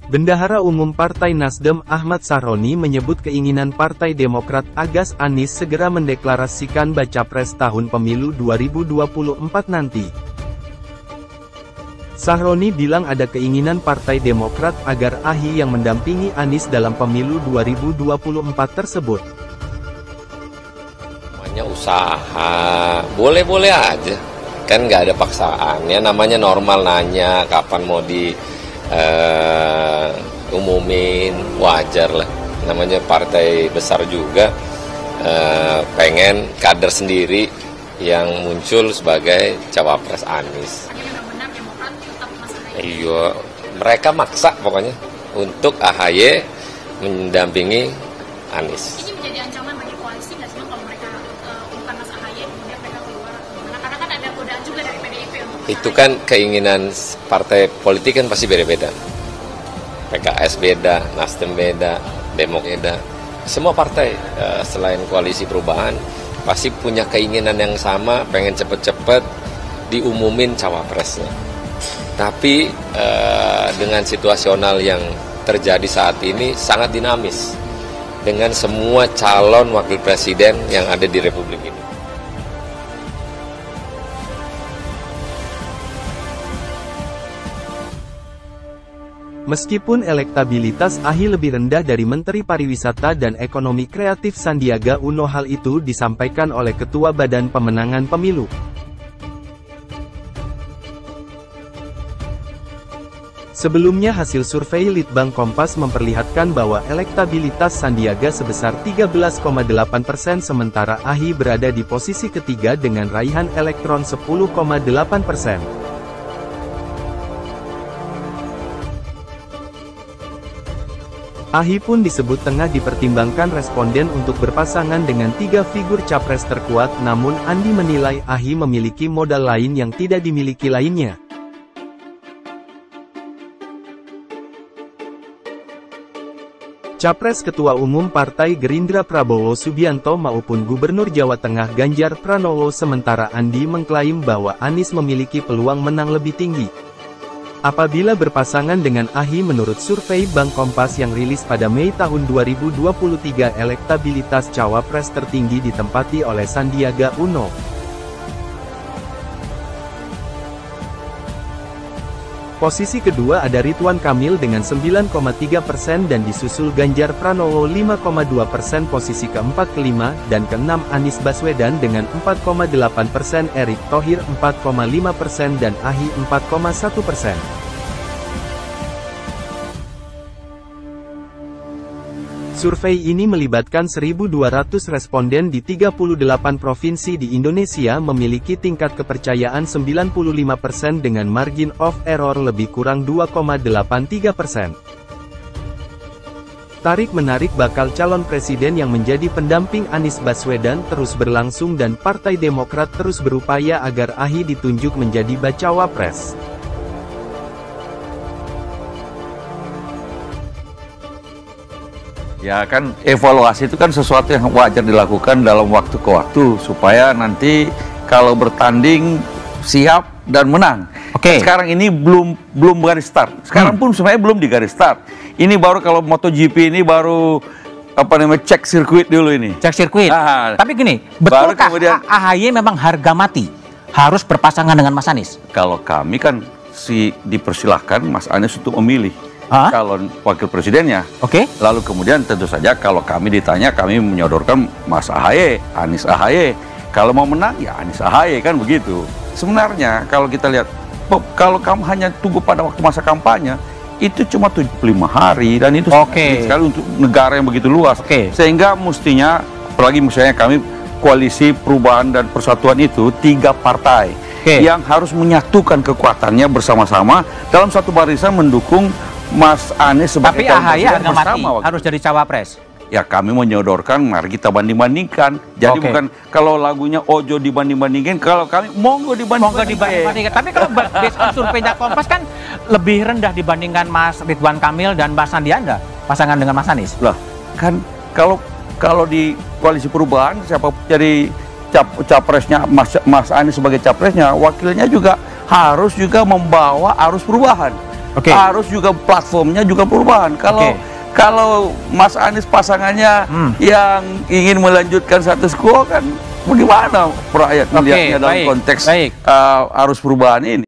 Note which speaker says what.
Speaker 1: Bendahara Umum Partai Nasdem Ahmad Sahroni menyebut keinginan Partai Demokrat agar Anies segera mendeklarasikan baca pres tahun pemilu 2024 nanti. Sahroni bilang ada keinginan Partai Demokrat agar AHY yang mendampingi Anies dalam pemilu 2024 tersebut.
Speaker 2: Namanya usaha, boleh-boleh aja, kan nggak ada paksaan, ya namanya normal nanya kapan mau umumin, wajar lah, namanya partai besar juga, pengen kader sendiri yang muncul sebagai cawapres Anies. Iya, mereka maksa pokoknya untuk AHY mendampingi Anies.
Speaker 3: Ini menjadi ancaman bagi koalisi nggak sih kalau mereka bukan Mas AHY kemudian mereka keluar atau gimana? Karena kan ada godaan juga dari PDIP untuk
Speaker 2: itu kan keinginan partai politik kan pasti beda-beda. PKS beda, Nasdem beda, Demokrat beda. Semua partai selain koalisi perubahan pasti punya keinginan yang sama, pengen cepet-cepet diumumin cawapresnya. Tapi dengan situasional yang terjadi saat ini sangat dinamis dengan semua calon wakil presiden yang ada di Republik ini.
Speaker 1: Meskipun elektabilitas AHY lebih rendah dari Menteri Pariwisata dan Ekonomi Kreatif Sandiaga Uno, hal itu disampaikan oleh Ketua Badan Pemenangan Pemilu. Sebelumnya hasil survei Litbang Kompas memperlihatkan bahwa elektabilitas Sandiaga sebesar 13,8%, sementara AHY berada di posisi ketiga dengan raihan elektron 10,8%. AHY pun disebut tengah dipertimbangkan responden untuk berpasangan dengan 3 figur capres terkuat, namun Andi menilai AHY memiliki modal lain yang tidak dimiliki lainnya. Capres Ketua Umum Partai Gerindra Prabowo Subianto maupun Gubernur Jawa Tengah Ganjar Pranowo, sementara Andi mengklaim bahwa Anies memiliki peluang menang lebih tinggi apabila berpasangan dengan AHY. Menurut survei Bank Kompas yang rilis pada Mei tahun 2023, elektabilitas cawapres tertinggi ditempati oleh Sandiaga Uno. Posisi kedua ada Ridwan Kamil dengan 9,3% dan disusul Ganjar Pranowo 5,2%. Posisi keempat, kelima, dan keenam Anies Baswedan dengan 4,8%, Erick Thohir 4,5% dan AHY 4,1%. Survei ini melibatkan 1.200 responden di 38 provinsi di Indonesia, memiliki tingkat kepercayaan 95% dengan margin of error lebih kurang 2,83%. Tarik-menarik bakal calon presiden yang menjadi pendamping Anies Baswedan terus berlangsung dan Partai Demokrat terus berupaya agar AHY ditunjuk menjadi bacawa pres.
Speaker 4: Ya kan, evaluasi itu kan sesuatu yang wajar dilakukan dalam waktu ke waktu supaya nanti kalau bertanding siap dan menang.
Speaker 5: Oke.
Speaker 4: Sekarang ini belum garis start. Sekarang pun sebenarnya belum di garis start. Ini baru kalau MotoGP ini baru cek sirkuit dulu ini.
Speaker 5: Cek sirkuit. Tapi gini, betulkah AHY memang harga mati harus berpasangan dengan Mas Anies?
Speaker 4: Kalau kami kan dipersilahkan Mas Anies untuk memilih calon wakil presidennya.
Speaker 5: Oke.
Speaker 4: Lalu kemudian tentu saja kalau kami ditanya, kami menyodorkan Mas AHY, Anies AHY. Kalau mau menang ya Anies AHY, kan begitu. Sebenarnya kalau kita lihat, kalau kamu hanya tunggu pada waktu masa kampanye, itu cuma 75 hari dan itu sedikit sekali untuk negara yang begitu luas. Sehingga mestinya, apalagi misalnya kami koalisi perubahan dan persatuan itu 3 partai yang harus menyatukan kekuatannya bersama-sama dalam satu barisan mendukung Mas Anies sebagai
Speaker 5: calon presiden. Tapi AHY harga mati harus jadi cawapres.
Speaker 4: Ya kami menyodorkan, mari kita banding-bandingkan. Jadi bukan kalau lagunya Ojo dibanding-bandingin, kalau kami monggo dibanding-bandingkan. Tapi kalau based on
Speaker 5: surveinya Kompas kan lebih rendah dibandingkan Mas Ridwan Kamil dan Mas Sandiaga, pasangan dengan Mas Anies.
Speaker 4: Lah, kan kalau di koalisi perubahan siapa jadi capresnya, Mas Anies sebagai capresnya, wakilnya juga harus membawa arus perubahan. Harus juga platformnya juga perubahan. Kalau Mas Anies pasangannya yang ingin melanjutkan status quo, kan bagaimana rakyat melihatnya dalam konteks arus perubahan ini?